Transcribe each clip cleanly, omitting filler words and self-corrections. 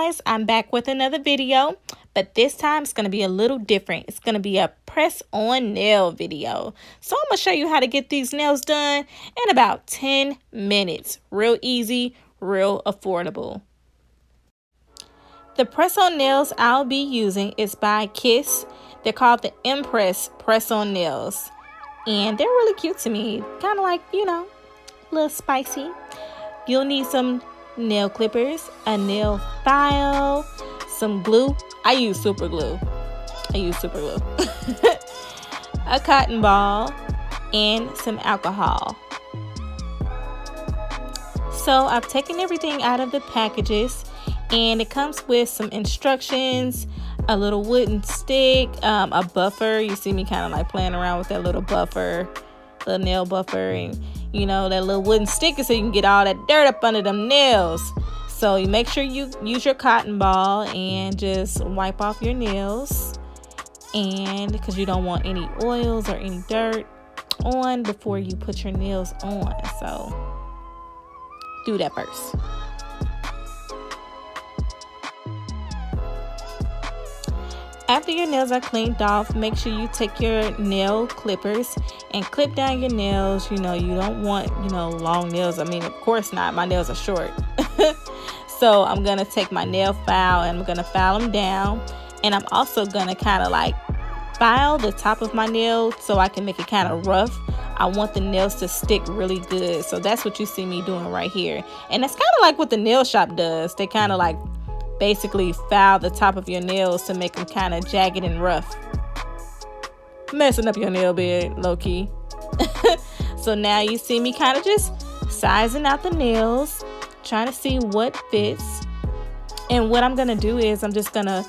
guys, I'm back with another video, but this time it's going to be a little different. It's going to be a press on nail video. So I'm going to show you how to get these nails done in about 10 minutes. Real easy, real affordable. The press on nails I'll be using is by Kiss. They're called the Impress press on nails, and they're really cute to me. Kind of like, you know, a little spicy. You'll need some nail clippers, a nail file, some glue. I use super glue. A cotton ball, and some alcohol. So I've taken everything out of the packages, and it comes with some instructions, a little wooden stick, a buffer. You see me kind of like playing around with that little buffer, little nail buffer, and you know, that little wooden sticker so you can get all that dirt up under them nails. So you make sure you use your cotton ball and just wipe off your nails, and because you don't want any oils or any dirt on before you put your nails on. So do that first. After your nails are cleaned off, make sure you take your nail clippers and clip down your nails. You know, you don't want, long nails. I mean, of course not. My nails are short. So I'm going to take my nail file and I'm going to file them down. And I'm also going to kind of like file the top of my nail so I can make it kind of rough. I want the nails to stick really good. So that's what you see me doing right here. And it's kind of like what the nail shop does. They kind of like basically file the top of your nails to make them kind of jagged and rough, messing up your nail bed low-key. So now you see me kind of just sizing out the nails, trying to see what fits. And what I'm gonna do is I'm just gonna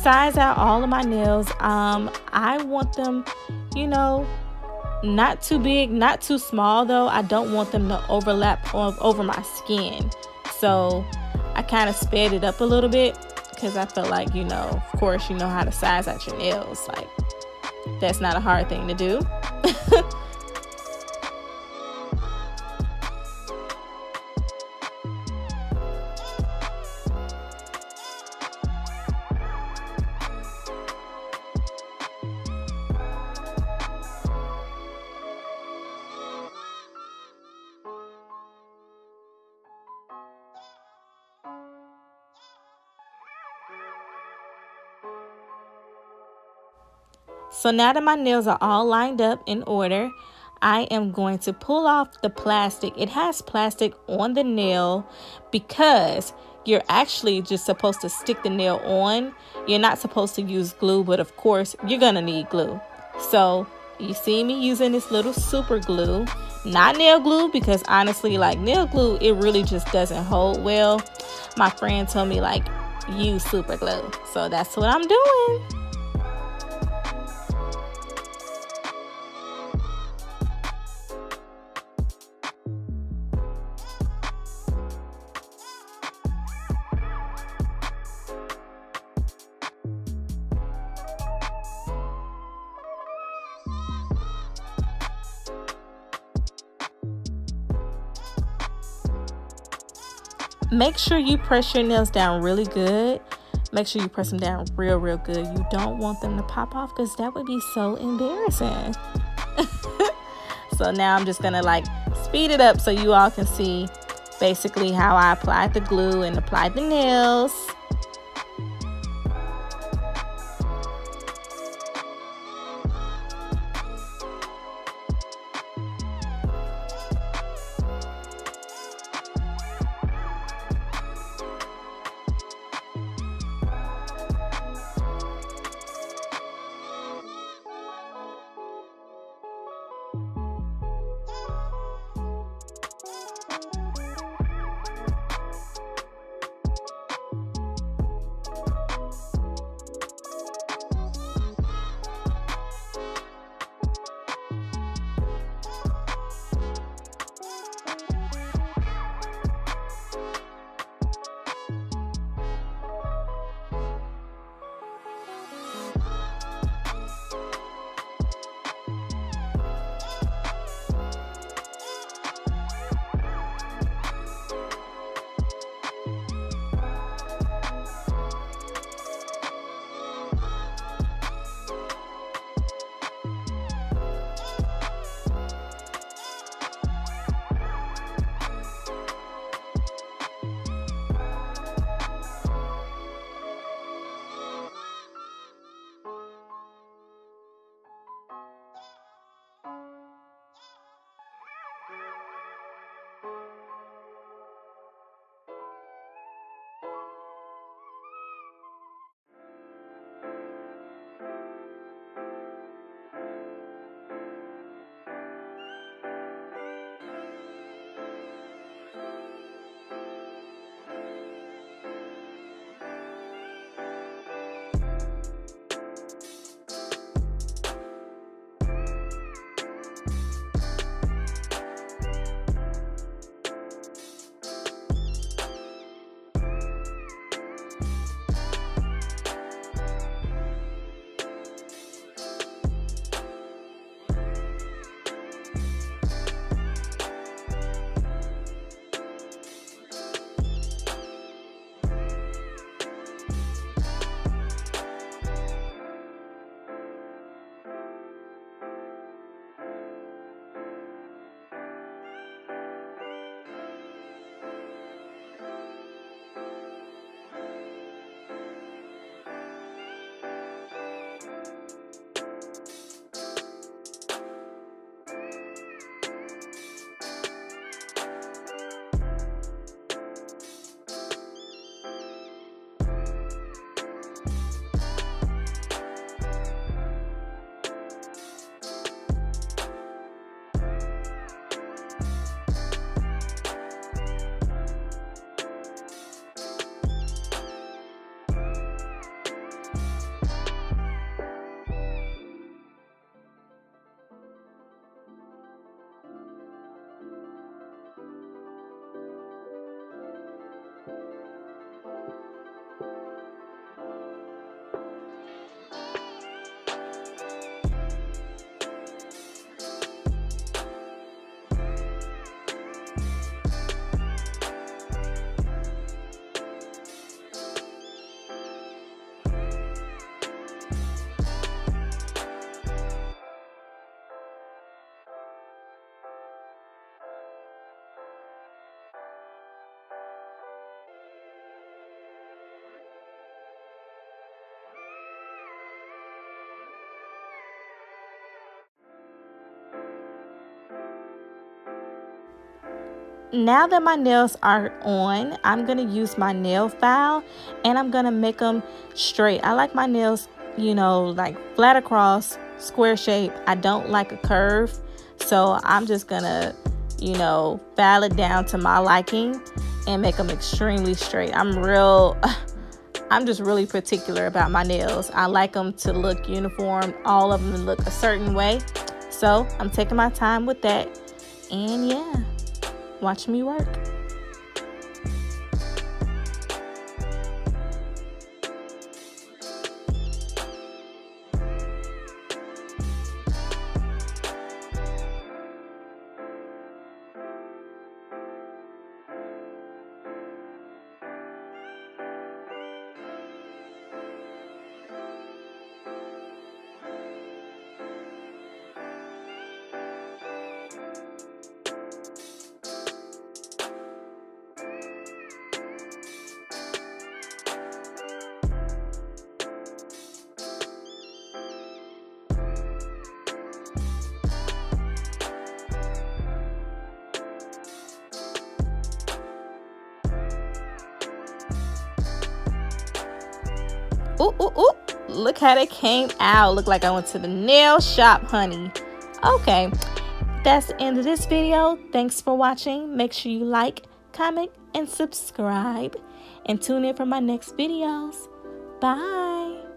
size out all of my nails. I want them, not too big, not too small though. I don't want them to overlap over my skin. So I kind of sped it up a little bit because I felt like, of course, you know how to size out your nails. Like, that's not a hard thing to do. So now that my nails are all lined up in order, I am going to pull off the plastic. It has plastic on the nail because you're actually just supposed to stick the nail on. You're not supposed to use glue, but of course you're gonna need glue. So you see me using this little super glue, not nail glue, because honestly, like nail glue, it really just doesn't hold well. My friend told me like use super glue. So that's what I'm doing. Make sure you press your nails down really good. Make sure you press them down real good. You don't want them to pop off because that would be so embarrassing. So now I'm just gonna like speed it up so you all can see basically how I applied the glue and applied the nails. Now that my nails are on, I'm going to use my nail file and I'm going to make them straight. I like my nails, like flat across, square shape. I don't like a curve. So I'm just going to, file it down to my liking and make them extremely straight. I'm just really particular about my nails. I like them to look uniform, all of them look a certain way. So I'm taking my time with that. And yeah, watch me work. Ooh, ooh, ooh. Look how they came out. Look like I went to the nail shop, honey. Okay, that's the end of this video. Thanks for watching. Make sure you like, comment, and subscribe. And tune in for my next videos. Bye.